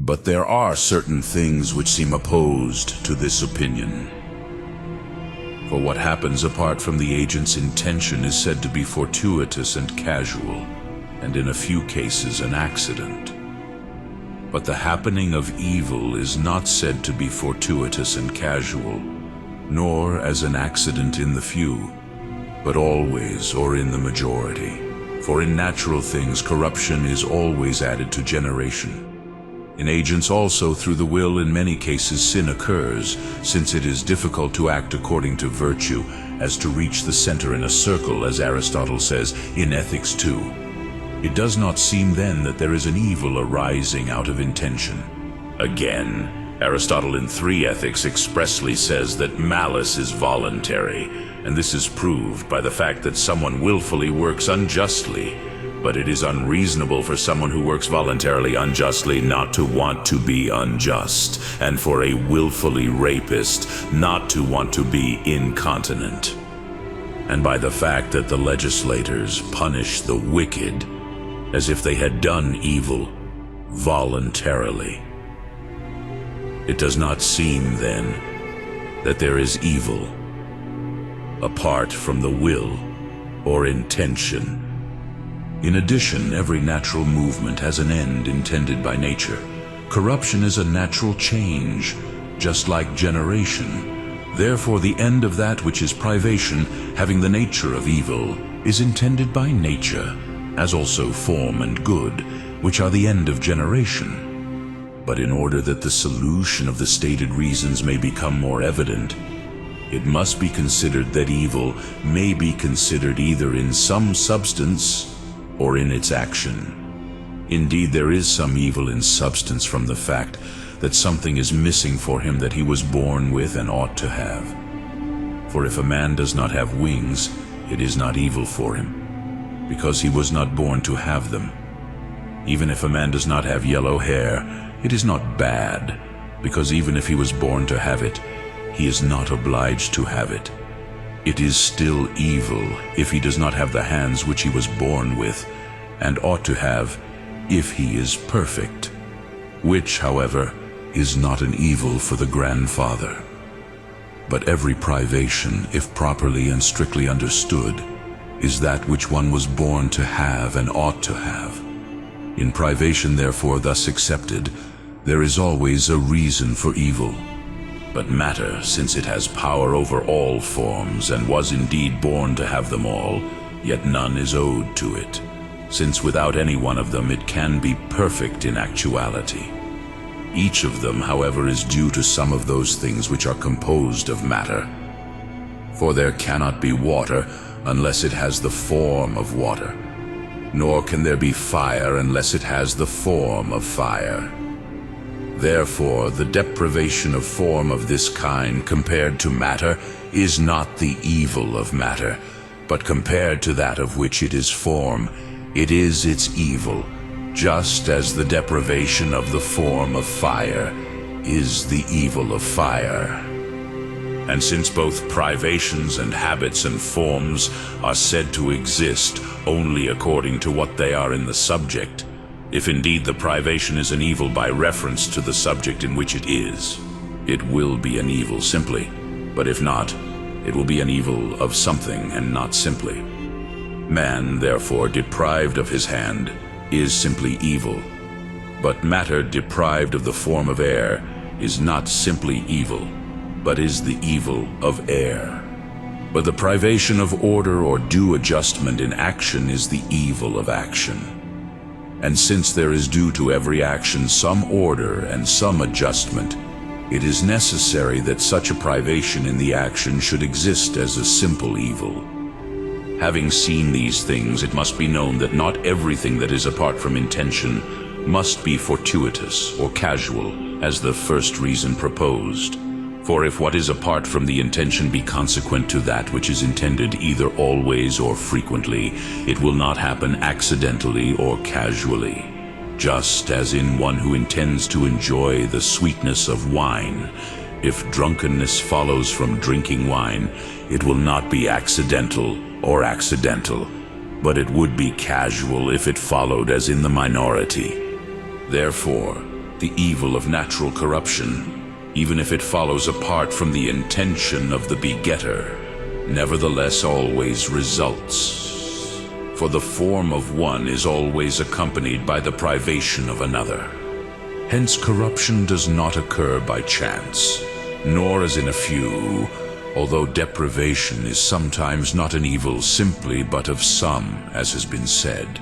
But there are certain things which seem opposed to this opinion. For what happens apart from the agent's intention is said to be fortuitous and casual, and in a few cases an accident. But the happening of evil is not said to be fortuitous and casual, nor as an accident in the few, but always or in the majority. For in natural things corruption is always added to generation. In agents also through the will in many cases sin occurs, since it is difficult to act according to virtue as to reach the center in a circle, as Aristotle says in Ethics 2. It does not seem then that there is an evil arising out of intention. Again, Aristotle in 3 Ethics expressly says that malice is voluntary, and this is proved by the fact that someone willfully works unjustly, but it is unreasonable for someone who works voluntarily unjustly not to want to be unjust, and for a willfully rapist not to want to be incontinent. And by the fact that the legislators punish the wicked as if they had done evil voluntarily. It does not seem, then, that there is evil apart from the will or intention. In addition, every natural movement has an end intended by nature. Corruption is a natural change, just like generation. Therefore, the end of that which is privation, having the nature of evil, is intended by nature, as also form and good, which are the end of generation. But in order that the solution of the stated reasons may become more evident, it must be considered that evil may be considered either in some substance or in its action. Indeed, there is some evil in substance from the fact that something is missing for him that he was born with and ought to have. For if a man does not have wings, it is not evil for him, because he was not born to have them. Even if a man does not have yellow hair, it is not bad, because even if he was born to have it, he is not obliged to have it. It is still evil if he does not have the hands which he was born with, and ought to have if he is perfect, which, however, is not an evil for the grandfather. But every privation, if properly and strictly understood, is that which one was born to have and ought to have. In privation, therefore, thus accepted, there is always a reason for evil. But matter, since it has power over all forms, and was indeed born to have them all, yet none is owed to it, since without any one of them it can be perfect in actuality. Each of them, however, is due to some of those things which are composed of matter. For there cannot be water unless it has the form of water, nor can there be fire unless it has the form of fire. Therefore, the deprivation of form of this kind compared to matter is not the evil of matter, but compared to that of which it is form, it is its evil, just as the deprivation of the form of fire is the evil of fire. And since both privations and habits and forms are said to exist only according to what they are in the subject, if indeed the privation is an evil by reference to the subject in which it is, it will be an evil simply, but if not, it will be an evil of something and not simply. Man, therefore, deprived of his hand, is simply evil, but matter deprived of the form of air is not simply evil, but is the evil of air. But the privation of order or due adjustment in action is the evil of action. And since there is due to every action some order and some adjustment, it is necessary that such a privation in the action should exist as a simple evil. Having seen these things, it must be known that not everything that is apart from intention must be fortuitous or casual, as the first reason proposed. For if what is apart from the intention be consequent to that which is intended either always or frequently, it will not happen accidentally or casually. Just as in one who intends to enjoy the sweetness of wine, if drunkenness follows from drinking wine, it will not be accidental or accidental, but it would be casual if it followed as in the minority. Therefore, the evil of natural corruption, even if it follows apart from the intention of the begetter, nevertheless always results. For the form of one is always accompanied by the privation of another. Hence corruption does not occur by chance, nor as in a few, although deprivation is sometimes not an evil simply but of some, as has been said.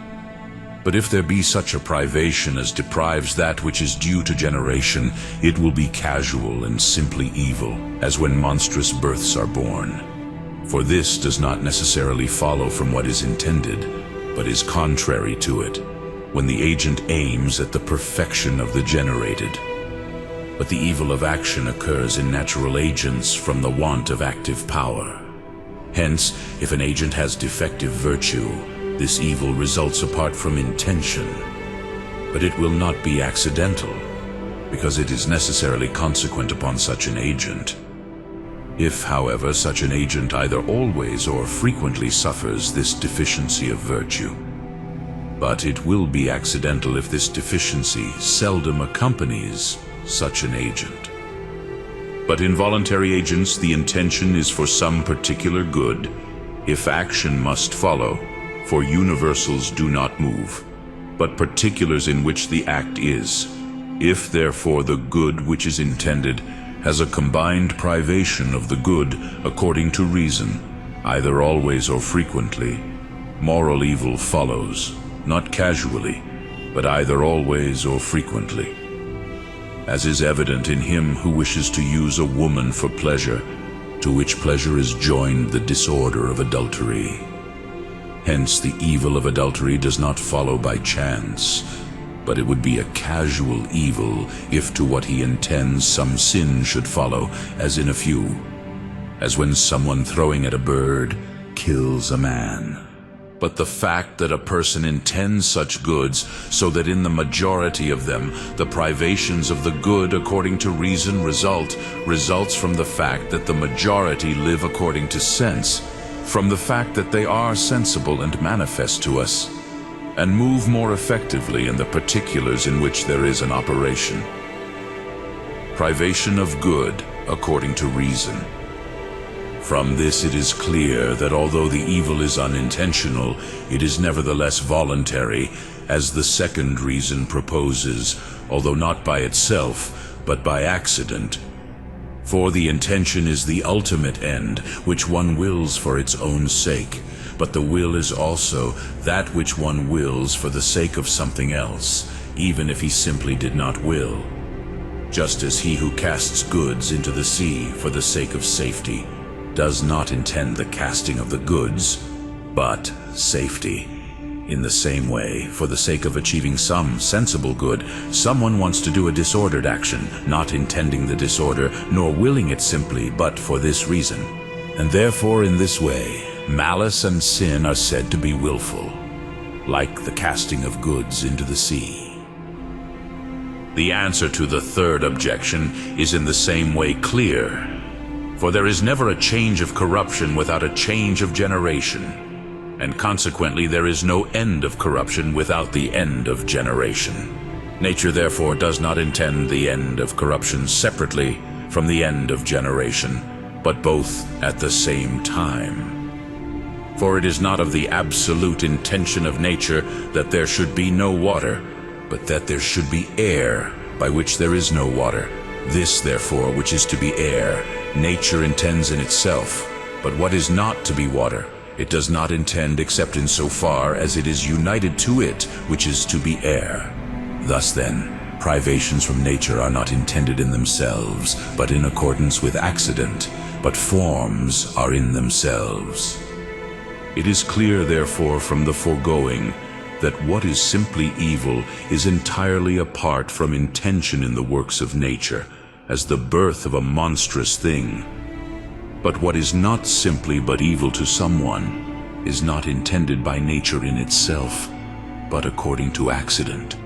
But if there be such a privation as deprives that which is due to generation, it will be casual and simply evil, as when monstrous births are born. For this does not necessarily follow from what is intended, but is contrary to it, when the agent aims at the perfection of the generated. But the evil of action occurs in natural agents from the want of active power. Hence, if an agent has defective virtue, this evil results apart from intention. But it will not be accidental, because it is necessarily consequent upon such an agent. If, however, such an agent either always or frequently suffers this deficiency of virtue, but it will be accidental if this deficiency seldom accompanies such an agent. But in voluntary agents, the intention is for some particular good, if action must follow, for universals do not move, but particulars in which the act is. If, therefore, the good which is intended has a combined privation of the good according to reason, either always or frequently, moral evil follows, not casually, but either always or frequently. As is evident in him who wishes to use a woman for pleasure, to which pleasure is joined the disorder of adultery. Hence the evil of adultery does not follow by chance, but it would be a casual evil if to what he intends some sin should follow, as in a few, as when someone throwing at a bird kills a man. But the fact that a person intends such goods, so that in the majority of them the privations of the good according to reason results from the fact that the majority live according to sense, from the fact that they are sensible and manifest to us, and move more effectively in the particulars in which there is an operation. Privation of good according to reason. From this it is clear that although the evil is unintentional, it is nevertheless voluntary, as the second reason proposes, although not by itself, but by accident. For the intention is the ultimate end, which one wills for its own sake, but the will is also that which one wills for the sake of something else, even if he simply did not will. Just as he who casts goods into the sea for the sake of safety does not intend the casting of the goods, but safety. In the same way, for the sake of achieving some sensible good, someone wants to do a disordered action, not intending the disorder, nor willing it simply, but for this reason. And therefore in this way, malice and sin are said to be willful, like the casting of goods into the sea. The answer to the third objection is in the same way clear. For there is never a change of corruption without a change of generation, and consequently there is no end of corruption without the end of generation. Nature therefore does not intend the end of corruption separately from the end of generation, but both at the same time. For it is not of the absolute intention of nature that there should be no water, but that there should be air, by which there is no water. This, therefore, which is to be air, nature intends in itself, but what is not to be water, it does not intend except in so far as it is united to it, which is to be air. Thus then, privations from nature are not intended in themselves, but in accordance with accident, but forms are in themselves. It is clear, therefore, from the foregoing, that what is simply evil is entirely apart from intention in the works of nature, as the birth of a monstrous thing. But what is not simply but evil to someone is not intended by nature in itself, but according to accident.